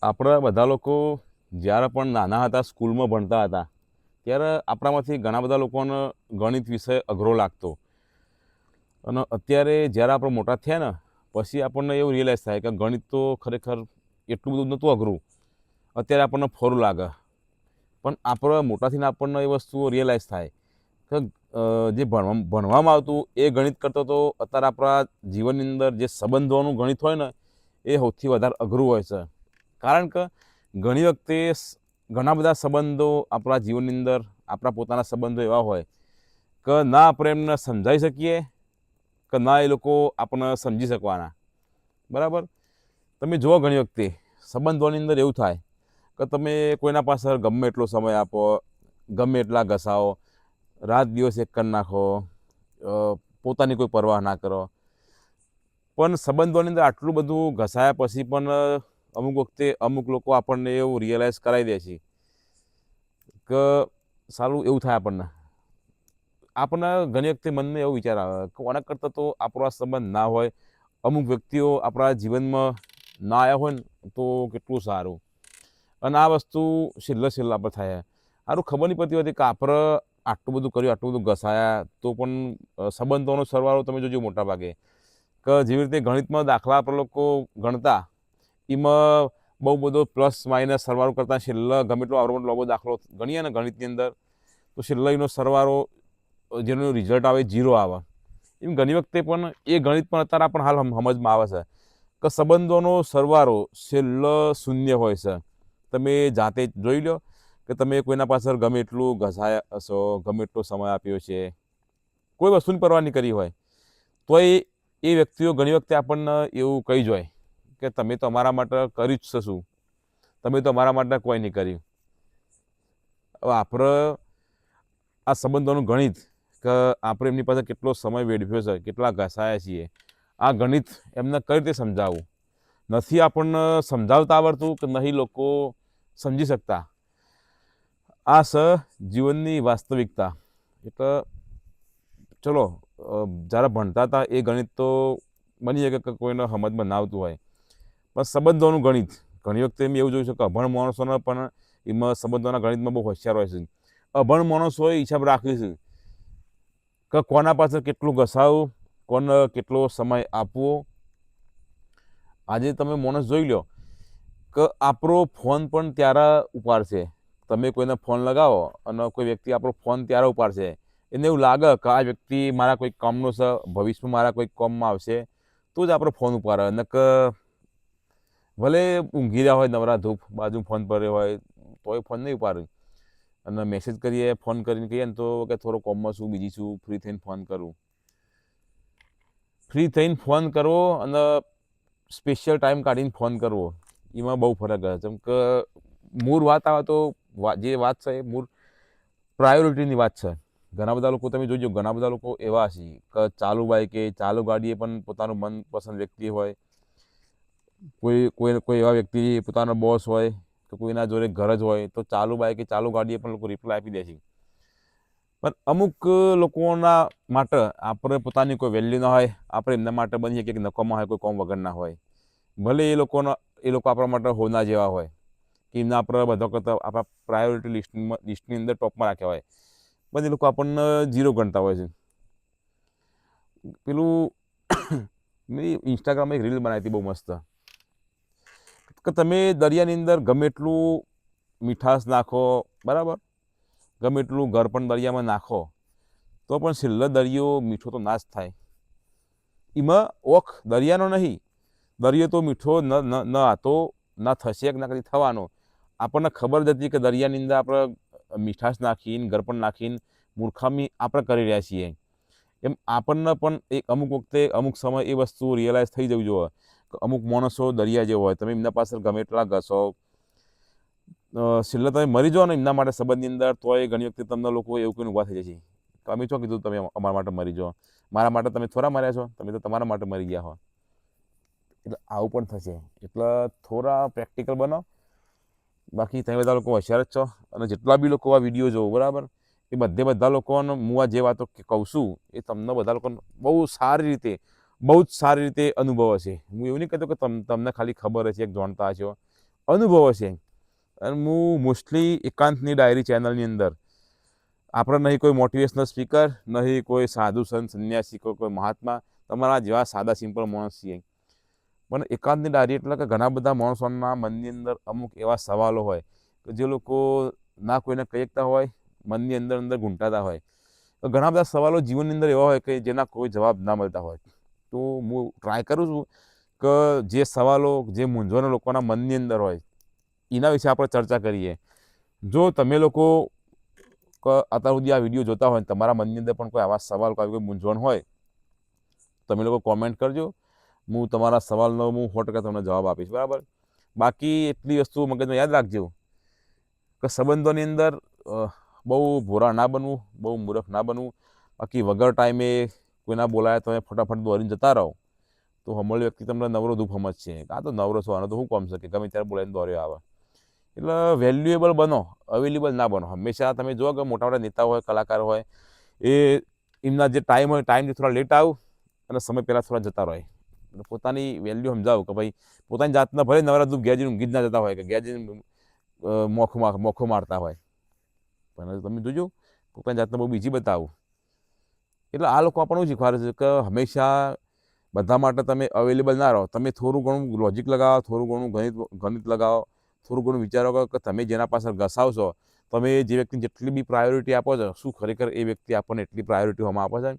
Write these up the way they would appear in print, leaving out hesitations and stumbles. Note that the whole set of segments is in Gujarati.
આપણા બધા લોકો જ્યારે પણ નાના હતા, સ્કૂલમાં ભણતા હતા, ત્યારે આપણામાંથી ઘણા બધા લોકોને ગણિત વિષય અઘરો લાગતો. અને અત્યારે જ્યારે આપણે મોટા થયા ને પછી આપણને એવું રિયલાઇઝ થાય કે ગણિત તો ખરેખર એટલું બધું નહોતું અઘરું. અત્યારે આપણને ફોરું લાગે. પણ આપણે મોટા થઈને આપણને એ વસ્તુઓ રિયલાઇઝ થાય કે જે ભણવામાં આવતું એ ગણિત કરતો તો અત્યારે આપણા જીવનની અંદર જે સંબંધોનું ગણિત હોય ને એ સૌથી વધારે અઘરું હોય છે. કારણ કે ઘણી વખતે ઘણા બધા સંબંધો આપણા જીવનની અંદર આપણા પોતાના સંબંધો એવા હોય કે ના આપણે એમને સમજાવી શકીએ કે ના એ લોકો આપણને સમજી શકવાના. બરાબર. તમે જુઓ ઘણી વખતે સંબંધોની અંદર એવું થાય કે તમે કોઈના પાસે ગમે એટલો સમય આપો, ગમે એટલા ઘસાઓ, રાત દિવસ એક કરી નાખો, પોતાની કોઈ પરવાહ ના કરો, પણ સંબંધોની અંદર આટલું બધું ઘસાયા પછી પણ અમુક વખતે અમુક લોકો આપણને એવું રિયલાઇઝ કરાવી દે છે કે સારું એવું થાય આપણને ઘણી વખતે મનને એવો વિચાર આવે કે કોના કરતાં તો આપણો આ સંબંધ ના હોય, અમુક વ્યક્તિઓ આપણા જીવનમાં ના આવ્યા હોય ને તો કેટલું સારું. અને આ વસ્તુ છેલ્લા પર થાય. સારું ખબર નહીં પડતી હોતી કે આપણે આટલું બધું કર્યું, આટલું બધું ઘસાયા તો પણ સંબંધોનો સરવાળો તમે જોજો મોટા ભાગે કે જેવી રીતે ગણિતમાં દાખલા આપણે લોકો ગણતા એમાં બહુ બધો પ્લસ માઇનસ સરવાળો કરતાં છેલ્લા ગમે એટલો આવડો લાંબો દાખલો ગણીએ ને ગણિતની અંદર તો છેલ્લા એનો સરવાળો જેનું રિઝલ્ટ આવે 0 આવે. એમ ઘણી વખતે પણ એ ગણિત પણ અત્યારે આપણને હાલ સમજમાં આવે છે કે સંબંધોનો સરવાળો છેલ્લો શૂન્ય હોય છે. તમે જાતે જ જોઈ લો કે તમે કોઈના પાછળ ગમે એટલું ઘસાયા હશો, ગમે એટલો સમય આપ્યો છે, કોઈ વસ્તુની પરવા નહીં કરી હોય તો એ વ્યક્તિઓ ઘણી વખતે આપણને એવું કહી જ હોય કે તમે તો અમારા માટે કર્યું જ છે શું, તમે તો અમારા માટે કોઈ નહીં કર્યું. હવે આપણે આ સંબંધોનું ગણિત કે આપણે એમની પાસે કેટલો સમય વેડફ્યો છે, કેટલા ઘસાયા છીએ, આ ગણિત એમને કઈ રીતે સમજાવવું. નથી આપણને સમજાવતા આવડતું કે નહીં લોકો સમજી શકતા. આ જીવનની વાસ્તવિકતા. એટલે ચલો જ્યારે ભણતા હતા એ ગણિત તો બની શકે કે કોઈને સમજમાં ના આવતું હોય, પણ સંબંધોનું ગણિત ઘણી વખતે એમ એવું જોયું છે કે અભણ માણસોને પણ એમાં સંબંધોના ગણિતમાં બહુ હોશિયાર હોય છે. અભણ માણસ હોય હિસાબ રાખીશું કે કોના પાસે કેટલું ઘસાવું, કોને કેટલો સમય આપવો. આજે તમે માણસ જોઈ લો કે આપણો ફોન પણ ત્યારે ઉપાડશે. તમે કોઈને ફોન લગાવો અને કોઈ વ્યક્તિ આપણો ફોન ત્યારે ઉપાડશે, એને એવું લાગે કે આ વ્યક્તિ મારા કોઈ કામનો છે, ભવિષ્યમાં મારા કોઈ કામમાં આવશે તો જ આપણો ફોન ઉપાડે. અને કે ભલે ઊંઘી રહ્યા હોય નવરા ધૂપ બાજુ ફોન પડ્યો હોય તોય ફોન નહીં ઉપાડે. અને મેસેજ કરીએ, ફોન કરીને કહીએ ને તો કે થોડો કોમમાં છું, બીજી છું, ફ્રી થઈને ફોન કરું. ફ્રી થઈને ફોન કરવો અને સ્પેશિયલ ટાઈમ કાઢીને ફોન કરવો એમાં બહુ ફરક છે. જેમ કે મૂળ વાત આવે તો જે વાત છે એ મૂળ પ્રાયોરિટીની વાત છે. ઘણા બધા લોકો તમે જોજો, ઘણા બધા લોકો એવા છે કે ચાલુ બાઈકે, ચાલુ ગાડીએ પણ પોતાનું મનપસંદ વ્યક્તિ હોય, કોઈ એવા વ્યક્તિ પોતાનો બોસ હોય તો કોઈના જોડે ઘર જ હોય તો ચાલુ બાઈકે, ચાલુ ગાડીએ પણ લોકો રિપ્લાય આપી દે છે. પણ અમુક લોકોના માટે આપણે પોતાની કોઈ વેલ્યુ ના હોય, આપણે એમના માટે બનીએ કે નકોમાં હોય, કોઈ કોમ વગરના હોય. ભલે એ લોકો આપણા માટે હોના જેવા હોય કે એમના આપણે બધા કરતાં આપણા પ્રાયોરિટી લિસ્ટની અંદર ટોપમાં રાખ્યા હોય, પણ એ લોકો આપણને 0 ગણતા હોય છે. પેલું મેં ઇન્સ્ટાગ્રામમાં એક રીલ બનાવી હતી બહુ મસ્ત કે તમે દરિયાની અંદર ગમે એટલું મીઠાશ નાખો, બરાબર, ગમે એટલું ઘર પણ દરિયામાં નાખો તો પણ છેલ્લો દરિયો મીઠો તો ના જ થાય. એમાં ઓખ દરિયાનો નહીં, દરિયો તો મીઠો ન હતો, ના થશે કે ના કદી થવાનો. આપણને ખબર જ હતી કે દરિયાની અંદર આપણે મીઠાશ નાખીને ગરપણ નાખીને મૂર્ખામી આપણે કરી રહ્યા છીએ. એમ આપણને પણ એક અમુક વખતે અમુક સમય એ વસ્તુ રિયલાઇઝ થઈ જવી જોઈએ કે અમુક માણસો દરિયા જેવો હોય. તમે એમના પાસે ગમે એટલા ઘસો, છેલ્લે તમે મરી જાઓ ને એમના માટે સંબંધની અંદર તોય ઘણી વખતે તમને લોકો એવું કહીને ઊભા થઈ જશે કે અમે શું કીધું તમે અમારા માટે મરી જાઓ, મારા માટે તમે થોડા મર્યા છો, તમે તો તમારા માટે મરી ગયા હો. એટલે આવું પણ થશે. એટલે થોડા પ્રેક્ટિકલ બનો. બાકી તમે બધા લોકો હોશિયાર જ છો અને જેટલા બી લોકો આ વિડીયો જોવો, બરાબર, એ બધા લોકોને હું આ જે વાતો કહું છું એ તમને બધા લોકોને બહુ જ સારી રીતે અનુભવ હશે. હું એવું નહીં કહેતો કે તમને ખાલી ખબર હશે, એક જાણતા હશો. અનુભવો છે. અને હું મોસ્ટલી એકાંતની ડાયરી ચેનલની અંદર આપણે નહીં કોઈ મોટિવેશનલ સ્પીકર, નહીં કોઈ સાધુ સંત સંન્યાસી, કોઈ મહાત્મા, તમારા જેવા સાદા સિમ્પલ માણસ છીએ. પણ એકાંતની ડાયરી એટલે કે ઘણા બધા માણસોના મનની અંદર અમુક એવા સવાલો હોય કે જે લોકો ના કોઈને કહી શકતા હોય, મનની અંદર અંદર ઘૂંટાતા હોય. તો ઘણા બધા સવાલો જીવનની અંદર એવા હોય કે જેના કોઈ જવાબ ના મળતા હોય. તો હું ટ્રાય કરું છું કે જે સવાલો, જે મૂંઝવણો લોકોના મનની અંદર હોય એના વિશે આપણે ચર્ચા કરીએ. જો તમે લોકો અત્યાર સુધી આ વિડીયો જોતા હોય, તમારા મનની અંદર પણ કોઈ આવા સવાલ, કોઈ મૂંઝવણ હોય, તમે લોકો કોમેન્ટ કરજો. હું તમારા સવાલનો 100% તમને જવાબ આપીશ, બરાબર. બાકી એટલી વસ્તુ મગજમાં યાદ રાખજો કે સંબંધોની અંદર બહુ ભોળા ના બનવું, બહુ મૂર્ખ ના બનવું. બાકી વગર ટાઈમે કોઈના બોલાયા તમે ફટાફટ દોડીને જતા રહો તો હમણાં વ્યક્તિ તમને નવરો દુઃખ સમજશે. આ તો નવરો છો, આનો તો શું કામ છે કે ગમે ત્યારે બોલાવીને દોડ્યો આવે. એટલે વેલ્યુએબલ બનો, અવેલેબલ ના બનો. હંમેશા તમે જુઓ કે મોટા મોટા નેતા હોય, કલાકાર હોય, એ એમના જે ટાઈમ હોય, ટાઈમથી થોડા લેટ આવ અને સમય પહેલાં થોડા જતા રહે. એટલે પોતાની વેલ્યુ સમજાવો કે ભાઈ પોતાની જાતના ભલે નવરા દુઃખ ઘેર જઈને ઊંઘી જ ના જતા હોય કે ઘેર જઈને મોખો મારતા હોય, પણ તમે જોજો પોતાની જાતને બહુ બીજી બતાવું. એટલે આ લોકો આપણને શું શીખવાડે છે કે હંમેશા બધા માટે તમે અવેલેબલ ના રહો. તમે થોડું ઘણું લોજિક લગાવો, થોડું ઘણું ગણિત લગાવો, થોડું ઘણું વિચારો કે તમે જેના પાછળ ઘસાવશો, તમે જે વ્યક્તિને જેટલી બી પ્રાયોરિટી આપો છો, શું ખરેખર એ વ્યક્તિ આપણને એટલી પ્રાયોરિટી આમાં આપે છે?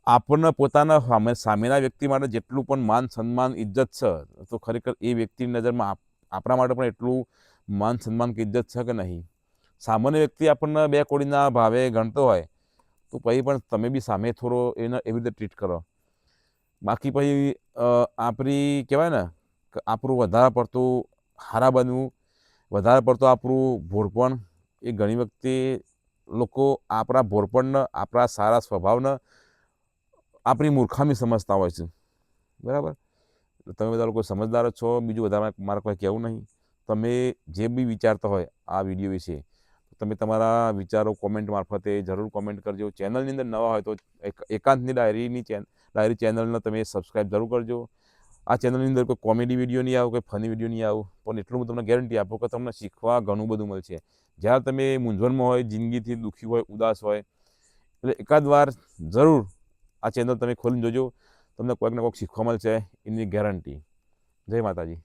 આપણને પોતાના સામેના વ્યક્તિ માટે જેટલું પણ માન, સન્માન, ઇજ્જત છે, તો ખરેખર એ વ્યક્તિની નજરમાં આપણા માટે પણ એટલું માન, સન્માન કે ઇજ્જત છે કે નહીં? સામાન્ય વ્યક્તિ આપણને 2 કોડીના ભાવે ગણતો હોય તો પછી પણ તમે બી સામે થોડો એને એવી રીતે ટ્રીટ કરો. બાકી પછી આપણી કહેવાય ને કે આપણું વધારે પડતું હારા બનવું, વધારે પડતું આપણું ભોળપણ, એ ઘણી વખતે લોકો આપણા ભોળપણને, આપણા સારા સ્વભાવને આપણી મૂર્ખામી સમજતા હોય છે, બરાબર. તમે બધા લોકો સમજદાર જ છો. બીજું વધારે મારે કોઈ કહેવું નહીં. તમે જે બી વિચારતા હોય આ વિડીયો વિશે, તમે તમારા વિચારો કોમેન્ટ મારફતે જરૂર કોમેન્ટ કરજો. ચેનલની અંદર નવા હોય તો એકાંતની ડાયરી ચેનલને તમે સબસ્ક્રાઈબ જરૂર કરજો. આ ચેનલની અંદર કોઈ કોમેડી વિડીયો નહીં આવું, કોઈ ફની વિડીયો નહીં આવું, પણ એટલું હું તમને ગેરંટી આપું કે તમને શીખવા ઘણું બધું મળશે. જ્યારે તમે મૂંઝવણમાં હોય, જિંદગીથી દુઃખી હોય, ઉદાસ હોય, એટલે એકાદ વાર જરૂર આ ચેનલ તમે ખોલીને જોજો. તમને કોઈક ને કોઈક શીખવા મળશે, એની ગેરંટી. જય માતાજી.